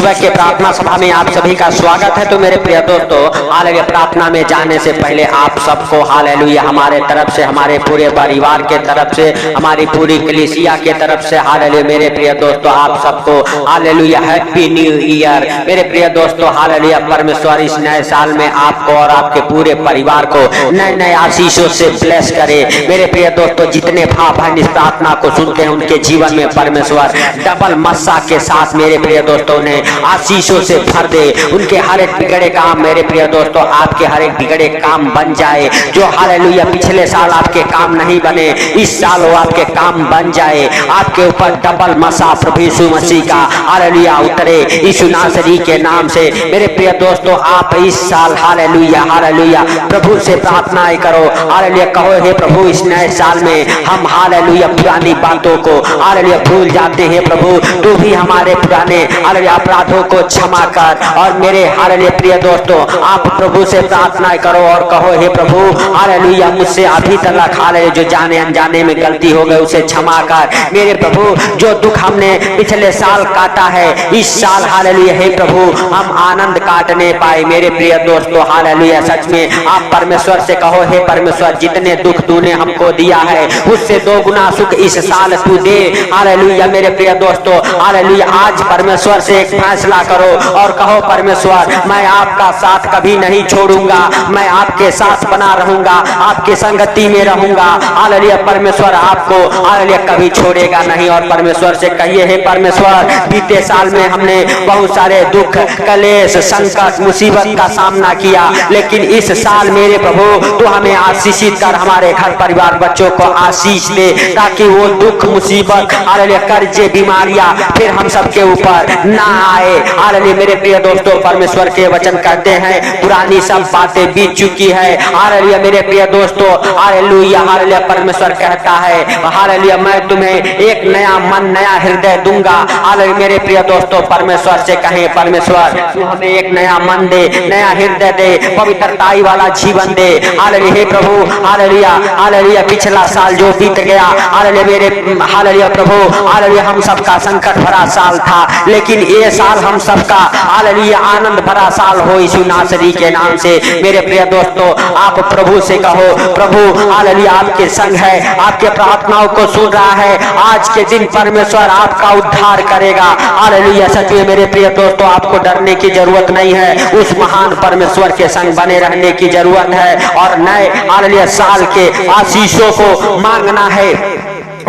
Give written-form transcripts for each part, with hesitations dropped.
सुबह के प्रार्थना सभा में आप सभी का स्वागत है। तो मेरे प्रिय दोस्तों, हालेलुया, प्रार्थना में जाने से पहले आप सबको हालेलुया हमारे तरफ से, हमारे पूरे परिवार के तरफ से, हमारी पूरी कलीसिया के तरफ से हालेलुया मेरे प्रिय दोस्तों आप सबको हालेलुया हैप्पी न्यू ईयर। मेरे प्रिय दोस्तों हालेलुया, परमेश्वर इस नए साल में आपको और आपके पूरे परिवार को नए नए आशीषों से ब्लेस करे। मेरे प्रिय दोस्तों, जितने भाव बहन इस प्रार्थना को सुनते हैं उनके जीवन में परमेश्वर डबल मस्सा के साथ मेरे प्रिय दोस्तों ने आशीषों से भर दे। उनके हर एक बिगड़े काम मेरे प्रिय दोस्तों, आपके हर एक बिगड़े काम बन जाए। जो हालेलुया पिछले साल आपके काम नहीं बने, इस साल वो आपके काम बन जाए। आपके ऊपर डबल मसा प्रभु यीशु मसीह का हालेलुया उतरे यीशु नासरी के नाम से। मेरे प्रिय दोस्तों, आप इस साल हालेलुया हालेलुया प्रभु से प्रार्थनाएं करो। हालेलुया कहो, हे प्रभु इस नए साल में हम हालेलुया पुरानी बातों को हालेलुया भूल जाते हैं। प्रभु तू भी हमारे पुराने हालेलुया अपराधों को क्षमा कर। और मेरे हालेलुया प्रिय दोस्तों, आप प्रभु से प्रार्थना करो और कहो, हे प्रभु हालेलुया मुझसे अभी तक हालेलुया जो जाने अनजाने में गलती हो गई उसे क्षमा कर। मेरे प्रभु जो दुख हमने पिछले साल काटा है, इस साल हालेलुया हे प्रभु हम आनंद काटने पाए। मेरे प्रिय दोस्तों हालेलुया सच में आप परमेश्वर से कहो, हे परमेश्वर जितने दुख तूने हमको दिया है उससे 2 गुना सुख इस साल तू दे। हालेलुया मेरे प्रिय दोस्तों हालेलुया आज परमेश्वर से एक फैसला करो और कहो, परमेश्वर मैं आपका साथ कभी नहीं छोड़ूंगा, मैं आपके साथ बना रहूंगा, आपके संगति में रहूंगा। हालेलुया परमेश्वर आपको हालेलुया कभी छोड़ेगा नहीं। और परमेश्वर से कहिए, हे परमेश्वर बीते साल में हमने बहुत सारे दुख कलेश संकट मुसीबत का सामना किया, लेकिन इस साल मेरे प्रभु तू हमें आशीषित कर, हमारे घर परिवार बच्चों को आशीष दे, ताकि वो दुख मुसीबत हालेलुया कर्जे बीमारियां फिर हम सबके ऊपर ना आए। हालेलुया मेरे प्रिय दोस्तों, परमेश्वर के वचन कहते हैं पुरानी सब बातें बीत चुकी है। हालेलुया मेरे प्रिय दोस्तों हालेलुया हालेलुया परमेश्वर कहता है हालेलुया मैं तुम्हें एक नया मन नया हृदय दूंगा। हालेलुया मेरे प्रिय दोस्तों परमेश्वर से कहें, परमेश्वर तू हमें एक नया मन दे, नया हृदय दे, पवित्रताई वाला जीवन दे। हालेलुया हे प्रभु हालेलुया हालेलुया पिछला साल जो बीत गया हालेलुया मेरे हालेलुया प्रभु हालेलुया हम सबका संकट भरा साल था, लेकिन ये साल हम सबका हालेलुया आनंद भरा साल हो यीशु नासरी के नाम से। मेरे प्रिय दोस्तों आप प्रभु से कहो, प्रभु हालेलुया आपके संग है, आपके प्रार्थनाओं को सुन रहा है। आज के दिन परमेश्वर आपका उद्धार करेगा। हालेलुया सच में मेरे प्रिय दोस्तों आपको डरने की जरूरत नहीं है, उस महान परमेश्वर के संग बने रहने की जरूरत है और नए हालेलुया साल के आशीषों को मांगना है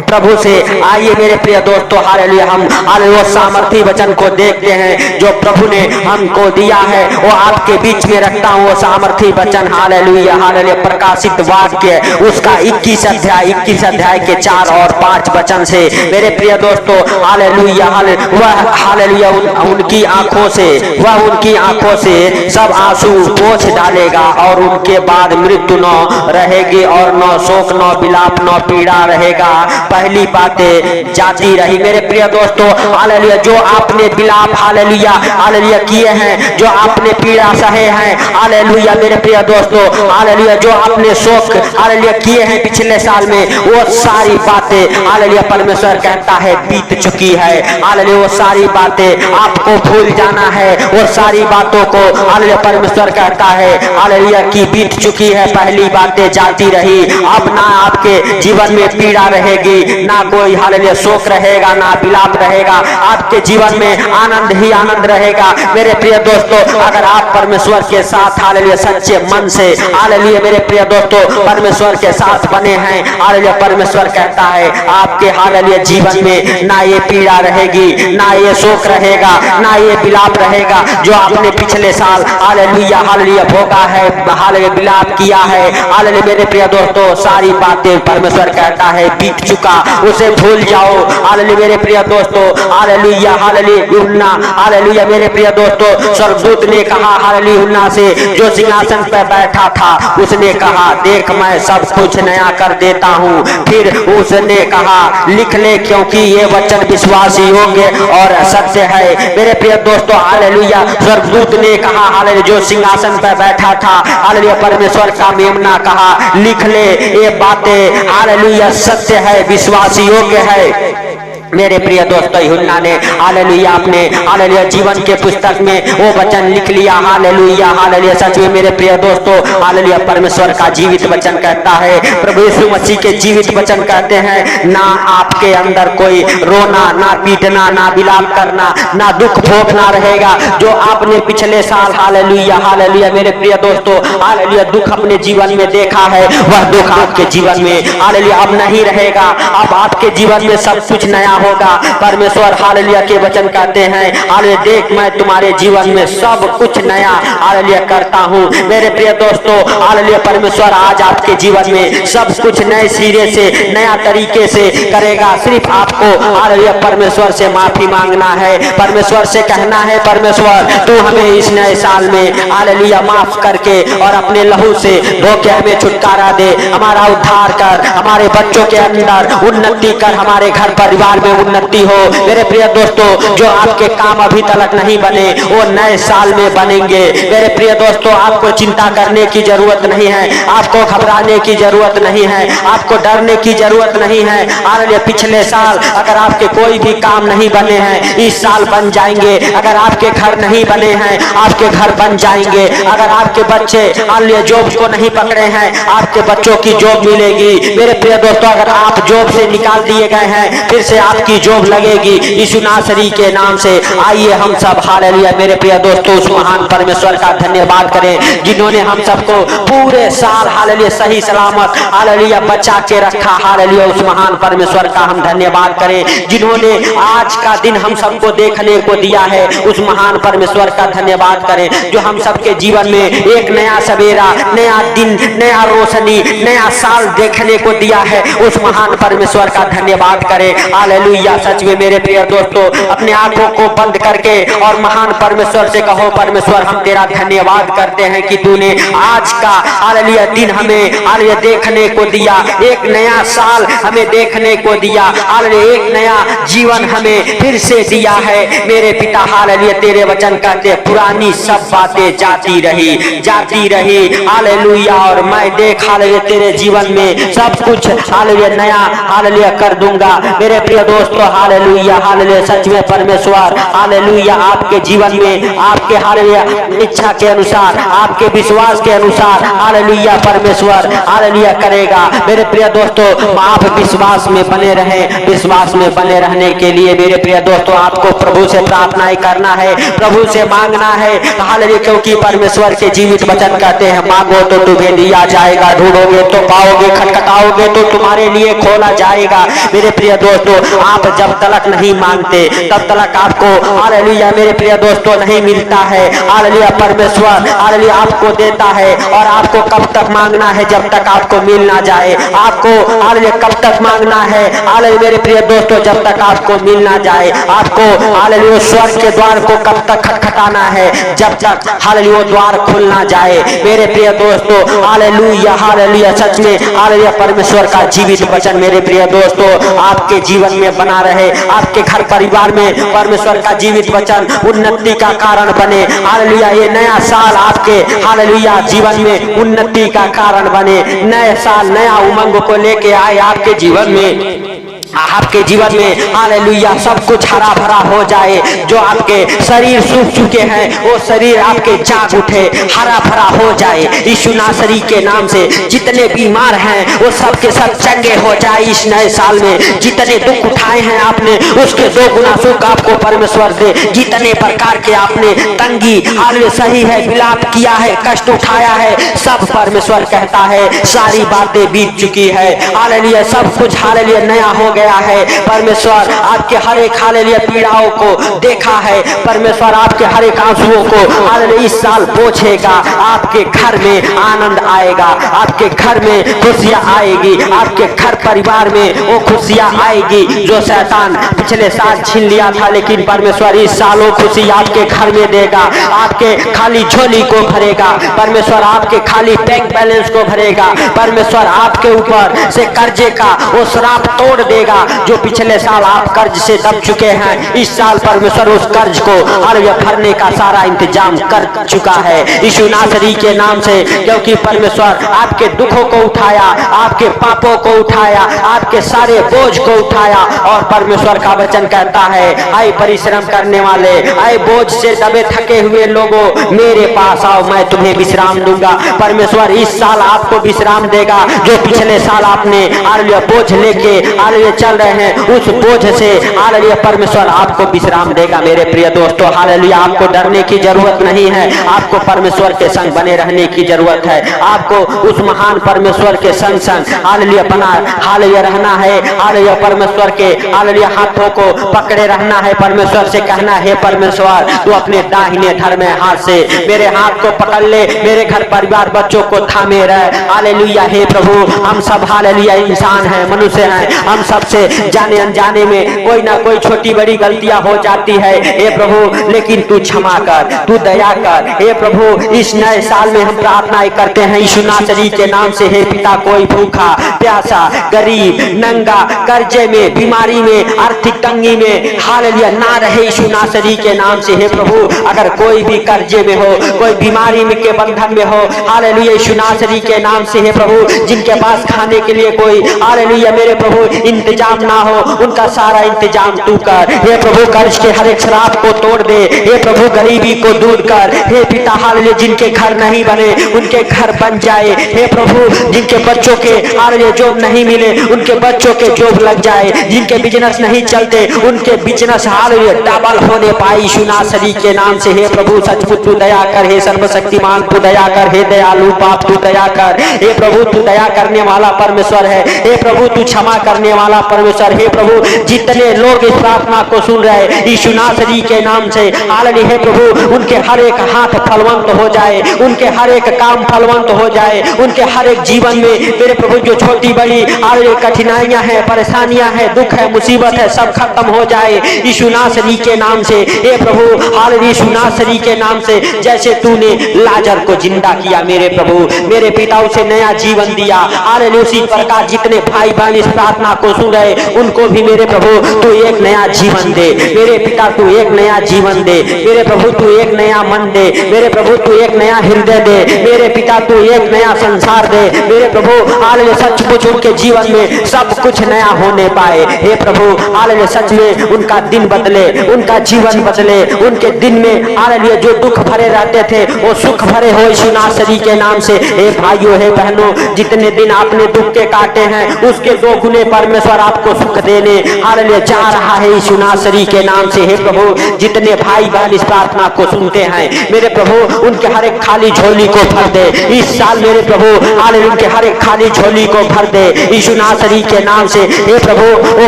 प्रभु से। आइए मेरे प्रिय दोस्तों हालेलुया हम हालेलुया सामर्थी वचन को देखते हैं जो प्रभु ने हमको दिया है, वो आपके बीच में रखता हूँ। वो सामर्थी वचन हालेलुया हालेलुया प्रकाशित वाक्य उसका 21 अध्याय के 4 और 5 वचन से मेरे प्रिय दोस्तों हालेलुया वह हालेलुया उनकी आंखों से सब आंसू पोंछ डालेगा और उनके बाद मृत्यु न रहेगी और न शोक न विलाप न पीड़ा रहेगा, पहली बातें जाती रही। मेरे प्रिय दोस्तों हालेलुया जो आपने विलाप हालेलुया हालेलुया किए हैं, जो आपने पीड़ा सहे हैं हालेलुया मेरे प्रिय दोस्तों हालेलुया जो आपने शोक हालेलुया किए हैं पिछले साल में, वो सारी बातें हालेलुया परमेश्वर कहता है बीत चुकी है। हालेलुया वो सारी बातें आपको भूल जाना है, वो सारी बातों को हालेलुया परमेश्वर कहता है हालेलुया की बीत चुकी है, पहली बातें जाती रही। अब ना आपके जीवन में पीड़ा रहेगी, ना कोई हालेलुया शोक रहेगा, ना विलाप रहेगा, आपके जीवन में आनंद ही आनंद रहेगा। मेरे प्रिय दोस्तों अगर आप परमेश्वर के साथ हालेलुया सच्चे मन से हालेलुया मेरे प्रिय दोस्तों परमेश्वर के साथ बने हैं, हालेलुया परमेश्वर कहता है आपके हालेलुया जीवन में ना ये पीड़ा रहेगी, ना ये शोक रहेगा, ना ये विलाप रहेगा। जो आपने पिछले साल हालेलुया हालेलुया भोगा है, हालेलुया विलाप किया है, हालेलुया मेरे प्रिय दोस्तों सारी बातें परमेश्वर कहता है बीत चुका, उसे भूल जाओ। हालेलुया मेरे प्रिय दोस्तों हालेलुया हालेलुया हालेलुया मेरे प्रिय दोस्तों स्वर्गदूत ने कहा हालेलुया से जो सिंहासन पर बैठा था, उसने कहा देख मैं सब कुछ नया कर देता हूँ। फिर उसने कहा लिख ले क्योंकि ये वचन विश्वासी योग्य और सत्य है। मेरे प्रिय दोस्तों हालेलुया स्वर्गदूत ने कहा हालेलुया जो सिंहासन पर बैठा था हालेलुया परमेश्वर का मेमना कहा लिख ले ये बातें हालेलुया सत्य है विश्वास योग्य है। मेरे प्रिय दोस्तों, यूहन्ना ने हालेलुया अपने हालेलुया जीवन के पुस्तक में वो वचन लिख लिया। Hallelujah hallelujah. सच में मेरे प्रिय दोस्तों, हालेलुया परमेश्वर का जीवित वचन कहता है, प्रभु यीशु मसीह के जीवित वचन कहते हैं, ना आपके अंदर कोई रोना, ना पीटना, ना विलाप करना, ना दुख भोगना रहेगा। जो आपने पिछले साल हालेलुया हालेलुया मेरे प्रिय दोस्तों हालेलुया दुख अपने जीवन में देखा है, वह दुख आपके जीवन में हालेलुया अब नहीं रहेगा। अब आपके जीवन में सब कुछ नया होगा। परमेश्वर हालेलुया के वचन कहते हैं, हालेलुया देख मैं तुम्हारे जीवन में सब कुछ नया हालेलुया करता हूँ। मेरे प्रिय दोस्तों हालेलुया परमेश्वर आज आपके जीवन में सब कुछ नए सिरे से नया तरीके से करेगा। सिर्फ आपको हालेलुया परमेश्वर से माफी मांगना है, परमेश्वर से कहना है, परमेश्वर तू हमें इस नए साल में हालेलुया माफ करके और अपने लहू से धोके हमें छुटकारा दे, हमारा उद्धार कर, हमारे बच्चों के अंदर उन्नति कर, हमारे घर परिवार में उन्नति हो। मेरे प्रिय दोस्तों जो आपके काम अभी तक नहीं बने वो नए साल में बनेंगे। मेरे प्रिय दोस्तों आपको चिंता करने की जरूरत नहीं है, आपको घबराने की जरूरत नहीं है, आपको डरने की जरूरत नहीं है। हालेलुया पिछले साल अगर आपके कोई भी काम नहीं बने हैं, इस साल बन जाएंगे। अगर आपके घर नहीं बने हैं, आपके घर बन जाएंगे। अगर आपके बच्चे हालेलुया जॉब को नहीं पकड़े हैं, आपके बच्चों की जॉब मिलेगी। मेरे प्रिय दोस्तों अगर आप जॉब से निकाल दिए गए हैं, फिर से आपकी जॉब लगेगी यीशु नासरी के नाम से। आइए हम सब हालेलुया मेरे प्रिय दोस्तों उस महान परमेश्वर का धन्यवाद करें जिन्होंने हम सबको पूरे साल हालेलुया सही सलामत हालेलुया बचा के रखा। हालेलुया उस महान परमेश्वर का हम धन्यवाद करें जिन्होंने आज का दिन हम सबको देखने को दिया है। उस महान परमेश्वर का धन्यवाद करें जो हम सबके जीवन में एक नया सवेरा, नया दिन, नया रोशनी, नया साल देखने को दिया है। उस महान परमेश्वर का धन्यवाद करें। हालेलुया। सच में मेरे प्रिय दोस्तों अपने आंखों को बंद करके और महान परमेश्वर से कहो, परमेश्वर हम तेरा धन्यवाद करते हैं कि तूने आज का हालेलुया दिन हमें हालेलुया देखने को दिया, एक नया साल हमें देखने को दिया, हालेलुया एक नया जीवन हमें फिर से दिया है। मेरे पिता हालेलुया तेरे वचन कहते पुरानी सब बातें जाती रही हालेलुया और मैं देख हालेलुया तेरे जीवन में सब कुछ हालेलुया नया हालेलुया कर दूंगा। मेरे प्रिय दोस्तों हालेलुया हालेलुया सच में परमेश्वर हालेलुया आपके जीवन में आपके हालेलुया इच्छा के अनुसार, आपके विश्वास के अनुसार हालेलुया परमेश्वर हालेलुया करेगा। मेरे प्रिय दोस्तों आप विश्वास में बने रहें। विश्वास में बने रहने के लिए मेरे प्रिय दोस्तों आपको प्रभु से प्रार्थनाएं करना है, प्रभु से मांगना है हालेलुया, क्योंकि परमेश्वर के जीवित वचन कहते हैं मांगो तो तुम्हें दिया जाएगा, ढूंढोगे तो पाओगे, खटखटाओगे तो तुम्हारे लिए खोला जाएगा। मेरे प्रिय दोस्तों आप जब तक नहीं मांगते तब तक आपको हालेलुया मेरे प्रिय दोस्तों नहीं मिलता है। हालेलुया परमेश्वर हालेलुया आपको देता है और आपको कब तक मांगना है जब तक आपको मिल ना जाए। आपको हालेलुया कब तक मांगना है हालेलुया मेरे प्रिय दोस्तों जब तक आपको मिल ना जाए। आपको हालेलुया स्वर्ग के द्वार को कब तक खटखटाना है जब तक हालेलुया द्वार खुल ना जाए। मेरे प्रिय दोस्तों हालेलुया हालेलुया सच में हालेलुया परमेश्वर का जीवित वचन मेरे प्रिय दोस्तों आपके जीवन में बना रहे, आपके घर परिवार में परमेश्वर का जीवित वचन उन्नति का कारण बने। हालेलुया ये नया साल आपके हालेलुया जीवन में उन्नति का कारण बने। नया साल नया उमंग को लेके आए आपके जीवन में, आपके जीवन में हालेलुया सब कुछ हरा भरा हो जाए। जो आपके शरीर सूख चुके हैं वो शरीर आपके जाग उठे, हरा भरा हो जाए। यीशु नासरी के नाम से जितने बीमार हैं वो सब के सब चंगे हो जाए। इस नए साल में जितने दुख उठाए हैं आपने उसके 2 गुना सुख आपको परमेश्वर दे। जितने प्रकार के आपने तंगी हालेलुया सही है विलाप किया है, कष्ट उठाया है, सब परमेश्वर कहता है सारी बातें बीत चुकी है। हालेलुया सब कुछ हालेलुया नया हो गया है। परमेश्वर आपके हर एक हालेलुया पीड़ाओं को देखा है। परमेश्वर आपके हर एक आंसुओं को हालेलुया इस साल पोंछेगा। आपके घर में आनंद आएगा, आपके घर में खुशियां आएगी, आपके घर परिवार में वो खुशियां आएगी जो शैतान पिछले साल छीन लिया था। लेकिन परमेश्वर इस सालों खुशी आपके घर में देगा, आपके खाली झोली को भरेगा। परमेश्वर आपके खाली बैंक बैलेंस को भरेगा। परमेश्वर आपके ऊपर से कर्जे का वो श्राप तोड़ देगा। देगा। जो पिछले साल आप कर्ज से दब चुके हैं, इस साल परमेश्वर उस कर्ज को हालेलुया भरने का सारा इंतजाम कर चुका है यीशु नासरी के नाम से। क्योंकि परमेश्वर आपके दुखों को उठाया, आपके पापों को उठाया, आपके सारे बोझ को उठाया। और परमेश्वर का वचन कहता है, आए परिश्रम करने वाले, आए बोझ से दबे थके हुए लोगों, मेरे पास आओ, मैं तुम्हें विश्राम दूंगा। परमेश्वर इस साल आपको विश्राम देगा। जो पिछले साल आपने हालेलुया बोझ लेके हालेलुया चल रहे हैं, उस बोझ से हालेलुया परमेश्वर आपको विश्राम देगा। मेरे प्रिय दोस्तों, हालेलुया आपको डरने की जरूरत नहीं है, आपको परमेश्वर के संग बने रहने की जरूरत है। आपको उस महान परमेश्वर के संग संग हालेलुया बना हालेलुया रहना है। हालेलुया परमेश्वर के हालेलुया हाथों को पकड़े रहना है। परमेश्वर से कहना है, परमेश्वर तू अपने दाहिने धर्म हाथ से मेरे हाथ को पकड़ ले, मेरे घर परिवार बच्चों को थामे रह। हालेलुया हे प्रभु, हम सब हालेलुया इंसान हैं, मनुष्य हैं, हम सबसे जाने अनजाने में कोई ना कोई छोटी बड़ी गलतियां हो जाती है हे प्रभु, लेकिन तू क्षमा कर, तू दया कर हे प्रभु। इस नए साल में हम प्रार्थनाएं करते हैं यीशु नासरी के नाम से। हे पिता, कोई भूखा प्यासा, गरीब, नंगा, कर्जे में, बीमारी में, आर्थिक तंगी में हालेलुया ना रहे यीशु नासरी के नाम से। हे प्रभु, अगर कोई भी कर्जे में हो, कोई बीमारी में के बंधन में हो, हालेलुया यीशु नासरी के नाम से। हे प्रभु, जिनके पास खाने के लिए कोई हालेलुया मेरे प्रभु इंतजाम ना हो, उनका सारा इंतजाम तू कर। हे प्रभु, कर्ज के हर एक श्राप को तोड़ दे। हे प्रभु, गरीबी को दूर कर। हे पिता हालेलुया, जिनके घर नहीं बने उनके घर बन जाए। हे प्रभु, जिनके बच्चों के हालेलुया जॉब नहीं मिले उनके बच्चों के जॉब लग जाए, जिनके बिजनेस नहीं चलते उनके बिजनेस हालेलुया डबल होने पाए यीशु नासरी के नाम से। हे प्रभु, सचमुच तू दया कर, हे सर्वशक्तिमान तू दया कर, हे दयालु बाप तू दया कर। हे प्रभु, तू दया करने वाला परमेश्वर है। हे प्रभु, तू क्षमा करने वाला परमेश्वर। हे प्रभु, जितने लोग इस प्रार्थना को सुन रहे यीशु नासरी के नाम से हालेलुया, हे प्रभु उनके हर एक हाथ फलवंत हो जाए, उनके हर एक काम फलवंत हो जाए, उनके हर एक जीवन में मेरे प्रभु जो छोटी बड़ी हालेलुया कठिनाइयां हैं, परेशानियां हैं, दुख है, मुसीबत है, सब खत्म हो जाए यीशु नासरी के नाम से। हे प्रभु हालेलुया यीशु नासरी के नाम से, जैसे तूने लाजर को जिंदा किया मेरे प्रभु, मेरे पिता उसे नया जीवन दिया। हालेलुया उसी प्रकार जितने भाई बहन इस प्रार्थना को सुन रहे उनको भी मेरे प्रभु तू एक नया जीवन दे। मेरे पिता तू एक नया जीवन दे। मेरे प्रभु तू एक नया मन दे। मेरे प्रभु तू एक नया हृदय दे। मेरे पिता तू एक नया संसार दे। मेरे प्रभु हालेलुया सचमुच उनके जीवन में सब कुछ नया होने पाए। हे प्रभु हालेलुया सच में उनका दिन बदले, उनका जीवन बदले, उनके दिन में हालेलुया जो दुख भरे रहते थे वो सुख भरे हो यीशु नासरी के नाम से। हे भाइयों, हे बहनों, जितने दिन आपने दुख के काटे हैं उसके 2 गुने परमेश्वर आपको सुख देने हालेलुया जा रहा है यीशु नासरी के नाम से। हे प्रभु, जितने भाई बहन इस प्रार्थना को सुनते हैं मेरे प्रभु उनके हर एक खाली झोली को भर दे इस साल। मेरे प्रभु हालेलुया उनके हर एक खाली झोली को भर दे यीशु नासरी के नाम से। हे प्रभु, वो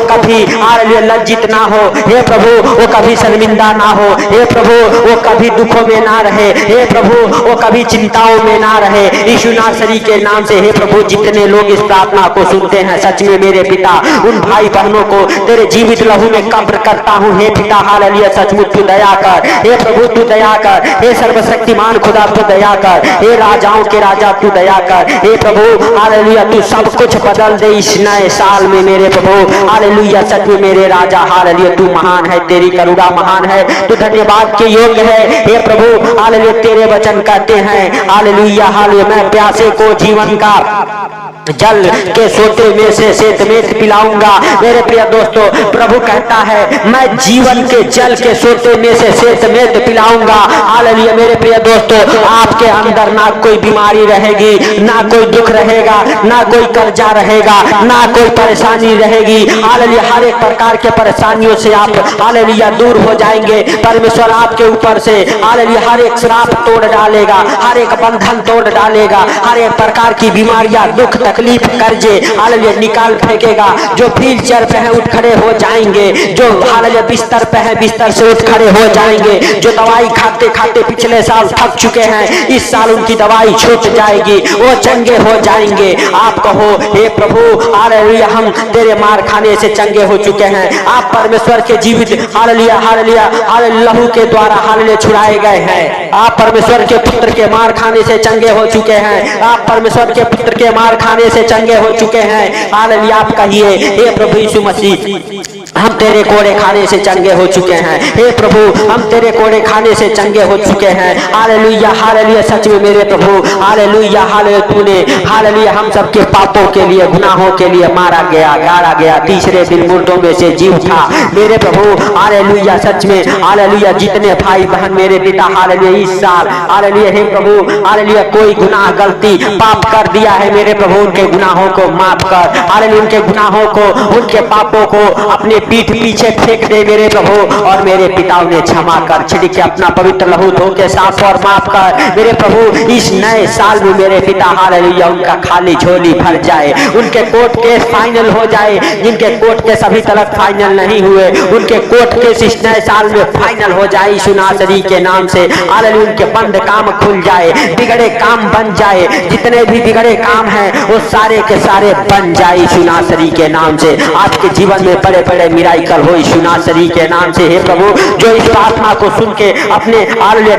कभी हालेलुया लज्जित ना हो। हे प्रभु, वो कभी शर्मिंदा ना हो। हे प्रभु, वो कभी दुखों में ना रहे। हे प्रभु, वो कभी चिंताओं में ना रहे यीशु नासरी के नाम से। हे प्रभु, जितने लोग इस प्रार्थना को सुनते हैं सच में मेरे पिता उन भाई बहनों को तेरे जीवित लहू में कब्र करता हूँ। हे पिता हालेलुया सचमुच तू दया कर। हे प्रभु तू दया कर। हे सर्वशक्तिमान खुदा तू दया कर। हे राजाओं के राजा तू दया कर। हे प्रभु हालेलुया तू सब कुछ बदल दे इस नए साल में मेरे प्रभु हालेलुया। सच में मेरे राजा हालेलुया तू महान है, तेरी करुणा महान है, तू धन्यवाद के योग्य है। हे प्रभु हालेलुया तेरे वचन कहते हैं हालेलुया हालेलुया, मैं प्यासे को जीवन का जल के सोते में से श्वेतमेध पिलाऊंगा। मेरे प्रिय दोस्तों, प्रभु कहता है मैं जीवन के जल के सोते में से श्वेतमेध पिलाऊंगा। हालेलुया मेरे प्रिय दोस्तों, आपके अंदर ना कोई बीमारी रहेगी, ना कोई दुख रहेगा, ना कोई कर्जा रहेगा, ना कोई परेशानी रहेगी। हालेलुया हर एक प्रकार के परेशानियों से आप हालेलुया दूर हो जाएंगे। परमेश्वर आपके ऊपर से हालेलुया हर एक श्राप तोड़ डालेगा, हर एक बंधन तोड़ डालेगा, हर एक प्रकार की बीमारियां, दुख, तकलीफ, कर्जे हालेलुया निकाल फेंकेगा। जो व्हील चेयर पे है उठ खड़े हो जाएंगे, जो हालेलुया बिस्तर पे है बिस्तर से उठ खड़े हो जाएंगे, जो दवाई खाते खाते पिछले साल थक चुके हैं इस साल उनकी दवाई छूट जाएगी, वो चंगे हो जाएंगे। आप कहो हे प्रभु हालेलुया हम तेरे मार खाने से चंगे हो चुके हैं। आप परमेश्वर के जीवित हालेलुया हालेलुया हालेलुया लहू के द्वारा हालेलुया छुड़ाए गए हैं। आप परमेश्वर के पुत्र के मार खाने से चंगे हो चुके हैं। आप परमेश्वर के पुत्र के मार खाने खाने से चंगे हो चुके हैं। हालेलुया। आप कहिए, हे प्रभु यीशु मसीह, हम तेरे कोड़े खाने से चंगे हो चुके हैं। हे प्रभु, हम तेरे कोड़े खाने से चंगे हो चुके हैं। Hallelujah, hallelujah. सच में मेरे प्रभु, हालेलुया, हालेलुया। तूने, हालेलुया, हम सबके पापों के लिए, गुनाहों के लिए मारा गया, गाड़ा गया, तीसरे दिन मुर्दों में से जी उठा मेरे प्रभु। हालेलुया। सच में, हालेलुया। जितने भाई बहन मेरे पिता, हालेलुया, इस साल, हालेलुया, हे प्रभु, हालेलुया, कोई गुनाह, गलती, पाप कर दिया है मेरे प्रभु, उनके गुनाहों को माफ कर। हालेलुया, उनके गुनाहों को, उनके पापों को अपने पीठ पीछे फेंक दे मेरे प्रभु, और मेरे पिता उन्हें क्षमा कर, छिड़क के अपना पवित्र लहू धो के साफ और माफ कर मेरे प्रभु। इस नए साल में मेरे पिता, हालेलुया, उनका खाली झोली भर जाए, उनके कोर्ट केस फाइनल हो जाए, जिनके कोर्ट केस अभी तक फाइनल नहीं हुए, उनके कोर्ट केस इस नए साल में फाइनल हो जाए यीशु नासरी के नाम से। हालेलुया, उनके बंद काम खुल जाए, बिगड़े काम बन जाए, जितने भी बिगड़े काम हैं वो सारे के सारे बन जाए यीशु नासरी के नाम से। आपके जीवन में बड़े बड़े मिराकल हो यीशु नासरी के नाम से। हे प्रभु, जो इस प्रार्थना को सुन के अपने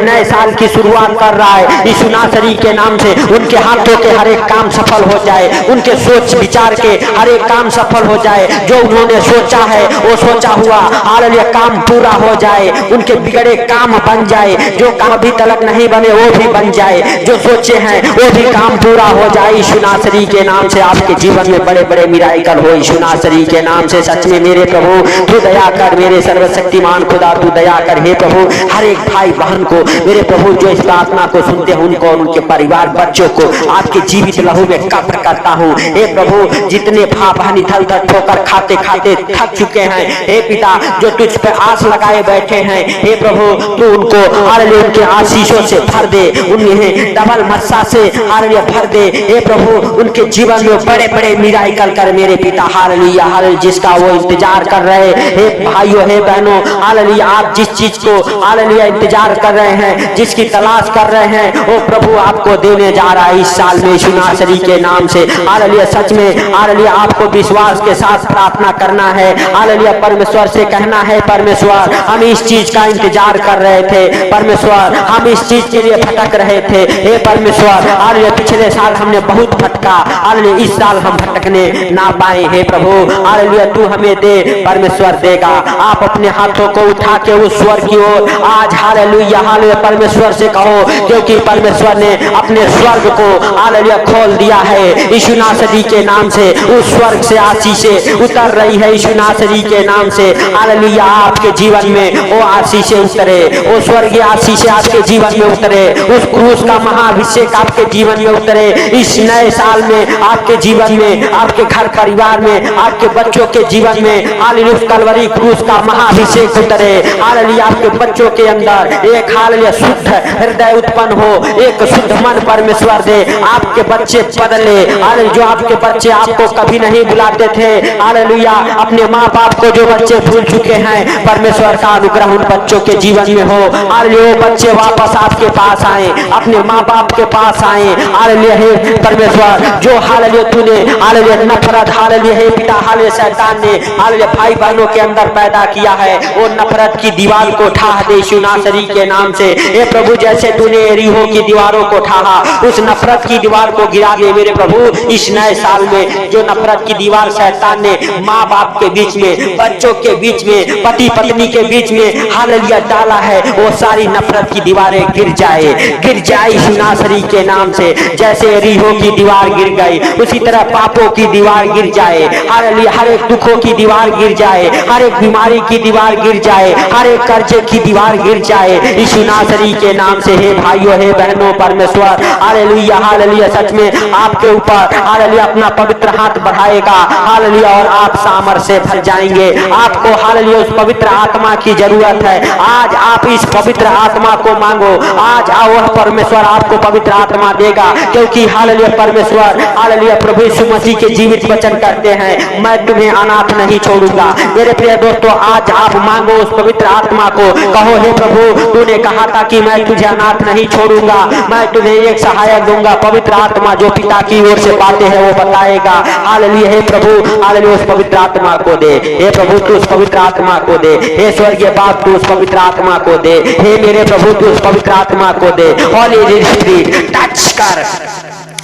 नए साल की शुरुआत कर रहा है यीशु नासरी के नाम से, उनके हाथों के हर एक काम सफल हो जाए, उनके सोच विचार के हर एक काम सफल हो जाए, जो उन्होंने सोचा है वो सोचा हुआ, हालेलुया, काम पूरा हो जाए, उनके बिगड़े काम बन जाए, जो काम अभी तक नहीं बने वो भी बन जाए, जो सोचे हैं वो भी काम पूरा हो जाए यीशु नासरी के नाम से। आपके जीवन में बड़े बड़े मिराकल हो यीशु नासरी के नाम से। सच में मेरे प्रभु, तू दया कर मेरे सर्वशक्तिमान खुदा, तू दया कर हे प्रभु। हर एक भाई बहन को मेरे प्रभु, जो इस प्रार्थना को सुनते हैं, उनको, उनके परिवार बच्चों को आपके जीवित लहू में कब्र करता हूँ। हे प्रभु, जितने भाई बहन इधर उधर ठोकर खाते खाते थक चुके हैं, हे पिता, जो तुझ पे आस लगाए बैठे हैं, हे प्रभु, तू उनको हालेलुया उनके आशीषों से भर दे, उन्हें डबल मस्सा से हालेलुया भर दे। हे प्रभु, उनके जीवन में बड़े बड़े मिराकल कर मेरे पिता, हालेलुया, हालेलुया, जिसका वो इंतजार कर रहे। हे भाइयों, हे बहनों, हालेलुया, आप जिस चीज को हालेलुया इंतजार कर रहे हैं, जिसकी तलाश कर रहे हैं, वो प्रभु आपको देने जा रहा है इस साल में यीशु नासरी के नाम से। हालेलुया। सच में, हालेलुया, आपको विश्वास के साथ प्रार्थना करना है। हालेलुया, परमेश्वर से कहना है, परमेश्वर, हम इस चीज का इंतजार कर रहे थे, परमेश्वर, हम इस चीज के लिए भटक रहे थे। हे परमेश्वर, हालेलुया, पिछले साल हमने बहुत भटका, हालेलुया, इस साल हम भटकने ना पाए। हे प्रभु, हालेलुया, तू हमें दे, परमेश्वर देगा। आप अपने हाथों को उठा के उस स्वर की ओर आज हालेलुया, हालेलुया, परमेश्वर से कहो, क्योंकि परमेश्वर ने अपने स्वर्ग को हालेलुया खोल दिया है यीशु नासरी के नाम से। उस स्वर्ग से आशीषें उतर रही है यीशु नासरी के नाम से। हालेलुया, आपके जीवन में वो आशीषें उतरे, वो स्वर्गीय आशीषें आपके जीवन में उतरे, उस क्रूस का महाअभिषेक आपके जीवन में उतरे इस नए साल में, आपके जीवन में, आपके घर परिवार में, आपके बच्चों के जीवन में। हालेलुया, कलवरी क्रूस का महाअभिषेक उतरे। हालेलुया, आपके बच्चों के अंदर एक हालेलुया शुद्ध हृदय उत्पन्न हो, एक शुद्ध मन परमेश्वर दे, आपके बच्चे बदले। हालेलुया, जो आपके बच्चे आपको कभी नहीं बुलाते थे, हालेलुया, अपने माँ बाप को जो बच्चे भूल चुके हैं, परमेश्वर का अनुग्रह उन बच्चों के जीवन में हो। हालेलुया, बच्चे वापस आपके पास आए, अपने माँ बाप के पास आए। हालेलुया, हे परमेश्वर, जो हालेलुया तूने हालेलुया नफरत, हालेलुया हे पिता, हालेलुया शैतान ने हालेलुया भाई बहनों के अंदर पैदा किया है, वो नफरत की दीवार को ढा दे यीशु नासरी के नाम से। हे प्रभु, जैसे तूने एरीहो की दीवारों को ढाहा, उस नफरत की दीवार को गिरा दे मेरे प्रभु इस नए साल में। जो नफरत की दीवार शैतान ने माँ बाप के बीच में, बच्चों के बीच में, पति पत्नी के बीच में हालेलुया डाला है, वो सारी नफरत की दीवारें गिर जाए यीशु नासरी के नाम से। जैसे एरीहो की दीवार गिर गई, उसी तरह पापों की दीवार गिर जाए। हालेलुया, हर एक दुखों की दीवार गिर जाए, हर एक बीमारी की दीवार गिर जाए, हर एक कर्जे की दीवार गिर जाए यीशु नासरी के नाम से। हे भाइयों, हे बहनों, परमेश्वर हालेलुया, हालेलुया, सच में आपके ऊपर हालेलुया अपना पवित्र हाथ बढ़ाएगा, हालेलुया, और आप सामर्थ्य से भर जाएंगे। आपको हालेलुया उस पवित्र आत्मा की जरूरत है। आज आप इस पवित्र आत्मा को मांगो, आज वह परमेश्वर आपको पवित्र आत्मा देगा, क्योंकि हालेलुया परमेश्वर, हालेलुया प्रभु यीशु मसीह के जीवित वचन करते हैं, मैं तुम्हें अनाथ नहीं छोड़ूंगा। मेरे प्रिय दोस्तों, आज आप मांगो उस पवित्र आत्मा को, कहो, हे प्रभु, तूने कहा था कि मैं तुझे अनाथ नहीं छोड़ूंगा, मैं तुझे एक सहायक दूंगा। पवित्र आत्मा जो पिता की ओर से पाते हैं वो बताएगा। हालेलुया, हे प्रभु, हालेलुया उस पवित्र आत्मा को दे। हे प्रभु, तू उस पवित्र आत्मा को दे। हे स्वर्गीय बाप, तू उस पवित्र आत्मा को दे। हे मेरे प्रभु, तू उस पवित्र आत्मा को दे। हॉली स्पिरिट टच कर,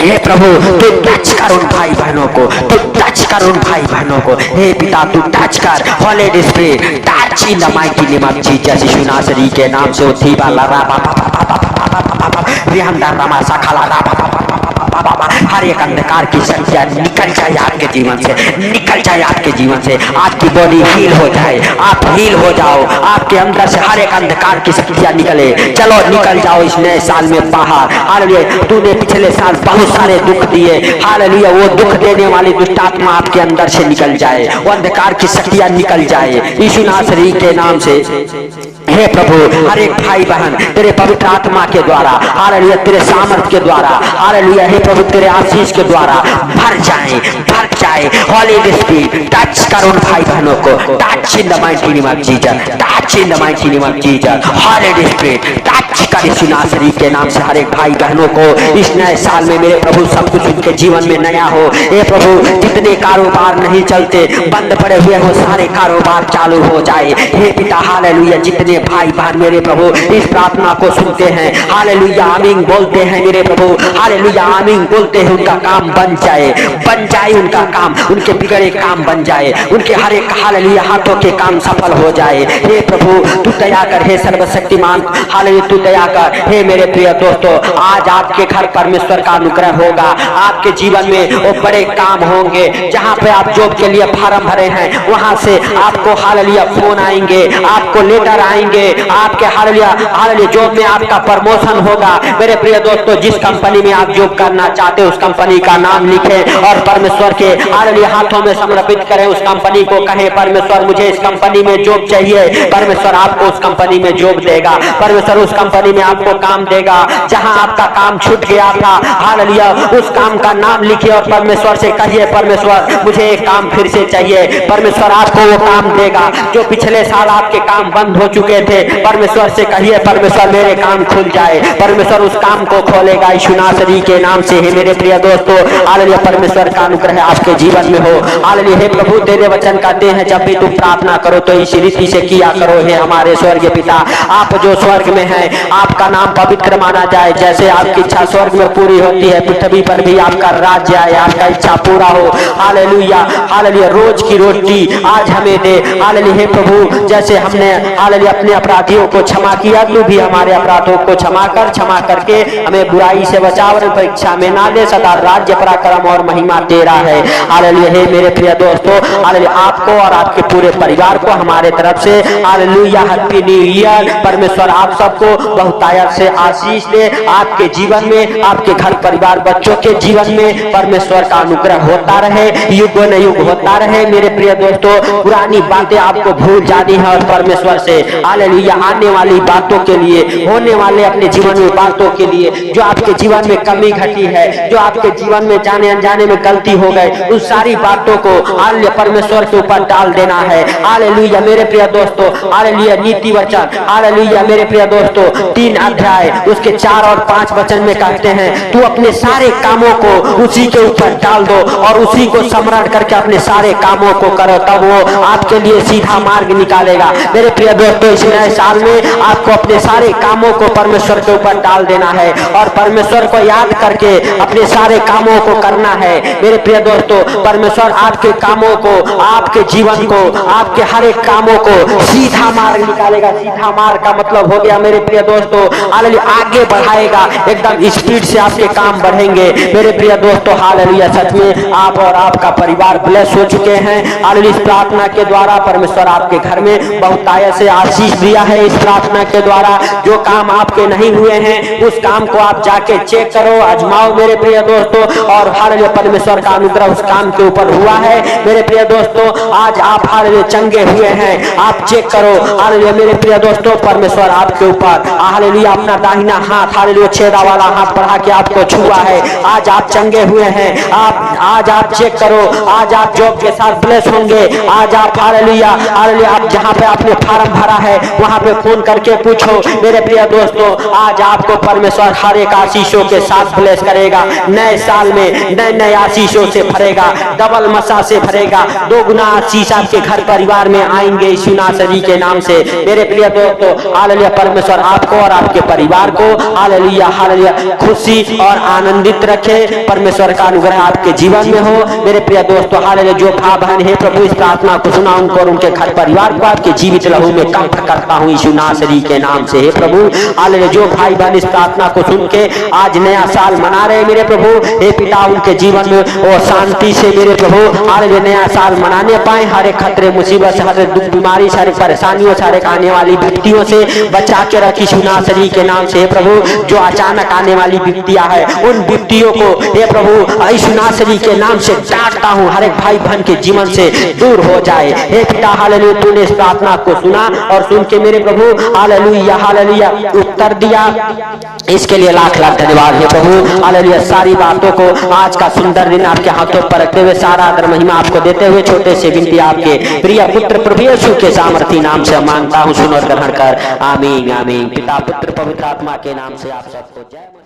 हे प्रभु तू टच कर उन भाई बहनों को, तू टच कर उन भाई बहनों को। हे पिता तू टच कर, holy spirit touch in the mighty name of Jesus. यीशु नासरी के नाम से उठी बाला हर एक अंधकार की शक्तियां निकल जाए आपके जीवन से, निकल जाए आपके जीवन से। आपकी बॉडी हील हो जाए, आप हील हो जाओ, आपके अंदर से हर एक अंधकार की शक्तियां निकले। चलो निकल जाओ इस नए साल में बाहर। हालेलुया, तूने पिछले साल बहुत सारे दुख दिए, हालेलुया, वो दुख देने वाली दुष्ट आत्मा आपके अंदर से निकल जाए, वो अंधकार की शक्तियां निकल जाए यीशु नासरी के नाम से। हे प्रभु हर एक भाई बहन तेरे पवित्र आत्मा के द्वारा, हालेलुया, तेरे सामर्थ के द्वारा, हालेलुया, हे प्रभु तेरे आशीष के द्वारा भर जाए, भर जाए। होली स्पिरिट टच कर उन भाई बहनों को, touch in the mighty name of Jesus, touch in the mighty name of Jesus. Holi spirit touch कर यीशु नासरी के नाम से हर एक भाई बहनों को इस नए साल में मेरे प्रभु सब कुछ उनके जीवन में नया हो। हे प्रभु जितने कारोबार नहीं चलते, बंद पड़े हुए हो, सारे कारोबार चालू हो जाए। हे पिता हालेलुया, जितने भाई बहन मेरे प्रभु इस प्रार्थना को सुनते हैं, हालेलुया आमीन बोलते हैं मेरे प्रभु, हालेलुया आमीन बोलते हैं, उनका काम बन जाए, बन जाए उनका काम, उनके बिगड़े काम बन जाए, उनके हर एक हालेलुया हाथों के काम सफल हो जाए। हे प्रभु तू दया कर, हे सर्वशक्तिमान, हालेलुया तू दया कर। हे मेरे प्रिय दोस्तों, आज आपके घर परमेश्वर का अनुग्रह होगा, आपके जीवन में वो बड़े काम होंगे। जहाँ पे आप जॉब के लिए फार्म भरे हैं, वहां से आपको हालेलुया फोन आएंगे, आपको लेटर आएंगे, आपके हालेलुया हालेलुया जॉब में आपका प्रमोशन होगा। मेरे प्रिय दोस्तों, जिस कंपनी में आप जॉब करना चाहते हैं उस कंपनी का नाम लिखें और परमेश्वर के हालेलुया हाथों में समर्पित करें। उस कंपनी को कहें, परमेश्वर मुझे इस कंपनी में जॉब चाहिए। परमेश्वर आपको उस कंपनी में जॉब देगा, परमेश्वर उस कंपनी में आपको काम देगा। जहां आपका काम छूट गया था, हालेलुया उस काम का नाम लिखिए और परमेश्वर से कहिए, परमेश्वर मुझे एक काम फिर से चाहिए। परमेश्वर आपको वो काम देगा। जो पिछले साल आपके काम बंद हो चुके थे, परमेश्वर से कहिए, परमेश्वर मेरे काम खुल जाए। परमेश्वर उस काम को खोलेगा यीशु नासरी के नाम से। हे मेरे प्रिय दोस्तों, हालेलुया परमेश्वर का अनुग्रह आपके जीवन में हो। हालेलुया, हे प्रभु तेरे वचन कहते हैं जब भी तुम प्रार्थना करो तो इसी रीति से किया करो। हे हमारे स्वर्गीय पिता, आप जो स्वर्ग में हैं, आपका नाम पवित्र माना जाए। जैसे आपकी इच्छा स्वर्ग में पूरी होती है, पृथ्वी पर भी आपका राज्य आए, आपका इच्छा पूरा हो। हालेलुया हालेलुया, रोज की रोटी आज हमें दे। हालेलुया, हे प्रभु जैसे हमने हालेलुया अपने अपराधियों को क्षमा किया, तू भी हमारे अपराधों को क्षमा कर, क्षमा करके हमें बुराई से बचाव और परीक्षा में ना दे। सदा राज्य पराक्रम और महिमा तेरा है। हालेलुया, हे मेरे प्रिय दोस्तों, हालेलुया आपको और आपके पूरे परिवार को हमारे तरफ से हालेलुया हैप्पी न्यू ईयर। परमेश्वर आप सबको बहुतायत से आशीष दे। आपके जीवन में, आपके घर परिवार बच्चों के जीवन में परमेश्वर का अनुग्रह होता रहे, युग न युग होता रहे। मेरे प्रिय दोस्तों, पुरानी बातें आपको भूल जानी है और परमेश्वर से हालेलुया आने वाली बातों के लिए, होने वाले अपने जीवन में बातों के लिए, जो आपके जीवन में कमी घटी है, जो आपके जीवन में जाने अनजाने में गलती हो गए, उस सारी बातों को हालेलुया परमेश्वर के ऊपर डाल देना है। हालेलुया मेरे प्रिय दोस्तों, हालेलुया नीति वचन, हालेलुया मेरे प्रिय दोस्तों 3 अध्याय उसके 4 और 5 वचन में कहते हैं, तू अपने सारे कामों को उसी के ऊपर डाल दो और उसी को स्मरण करके अपने सारे कामों को करो, तब वो आपके लिए सीधा मार्ग निकालेगा। मेरे प्रिय दोस्तों, इस नए साल में आपको अपने सारे कामों को परमेश्वर के ऊपर डाल देना है और परमेश्वर को याद करके अपने सारे कामों को करना है। मेरे प्रिय दोस्तों, परमेश्वर आपके कामों को, आपके जीवन को, आपके हर एक कामों को सीधा मार्ग निकालेगा। सीधा मार्ग का मतलब हो गया मेरे प्रिय दोस्तों, हालेलुया आगे बढ़ाएगा, एकदम स्पीड से आपके काम बढ़ेंगे। मेरे प्रिय दोस्तों, हालेलुया सच में आप और आपका परिवार ब्लेस हो चुके हैं। हालेलुया इस प्रार्थना के द्वारा परमेश्वर आपके घर में बहुतायत से आशीष दिया है। इस प्रार्थना के द्वारा जो काम आपके नहीं हुए हैं उस काम को आप जाके चेक करो, आजमाओ मेरे प्रिय दोस्तों, और हालेलुया परमेश्वर का अनुग्रह उस काम के ऊपर हुआ है। मेरे प्रिय दोस्तों, आज आप हालेलुया चंगे हुए हैं, आप चेक करो। हालेलुया मेरे प्रिय दोस्तों, परमेश्वर आपके ऊपर हालेलुया अपना दाहिना हाथ हालेलुया छेदा वाला हाथ बढ़ा के आपको छुआ है। आज आप चंगे हुए हैं। आज आप चेक करो, आज आप जॉब के साथ ब्लेस होंगे। आज आप हालेलुया हालेलुया आप जहाँ पे आपने फार्म भरा है वहां पे फोन करके पूछो मेरे प्रिय दोस्तों। आज आपको परमेश्वर हर एक आशीषों के साथ ब्लेस करेगा। नए साल में नए नए आशीषों से भरेगा, डबल मसा से भरेगा, दो गुना आशीष आपके घर परिवार में आएंगे यीशु नासरी के नाम से। मेरे प्रिय दोस्तों हालेलुया, परमेश्वर आपको और आपके परिवार को हालेलुया हालेलुया खुशी और आनंदित रखे। परमेश्वर का अनुग्रह आपके जीवन में हो। मेरे प्रिय दोस्तों हालेलुया, जो भाई बहन है प्रभु इस प्रार्थना को सुना उनको और उनके घर परिवार को आपके जीवित लहू में कंठ करता हूँ यीशु नासरी के नाम से। हे प्रभु हालेलुया, जो भाई बहन इस प्रार्थना को सुन के आज नया साल मना रहे मेरे प्रभु, हे पिता उनके जीवन में वो शांति से मेरे प्रभु हालेलुया नया साल मनाने पाए। हर एक खतरे मुसीबत से, हर एक दुख बीमारी, सारे परेशानियों से, हर एक आने वाली विपत्तियों से बचा के रखी यीशु नासरी के नाम से। हे प्रभु जो अचानक आने वाली विपत्तियां है उन विपत्तियों को हे प्रभु यीशु नासरी के नाम से डांटता हूँ, हर एक भाई बहन के जीवन से दूर हो जाए। हे पिता हालेलुया, तूने इस प्रार्थना को सुना और सुन के मेरे प्रभु हालेलुया हालेलुया उत्तर दिया, इसके लिए लाख लाख धन्यवाद है प्रभु हालेलुया। सारी बातों को आज का सुंदर दिन आपके हाथों पर रखते हुए सारा आदर महिमा आपको देते हुए छोटे से विनती आपके प्रिय पुत्र प्रभु यीशु के सामर्थी नाम से मांगता हूँ, सुनो ग्रहण कर। आमीन आमीन। पिता पुत्र पवित्र आत्मा के नाम से आप सबको जय।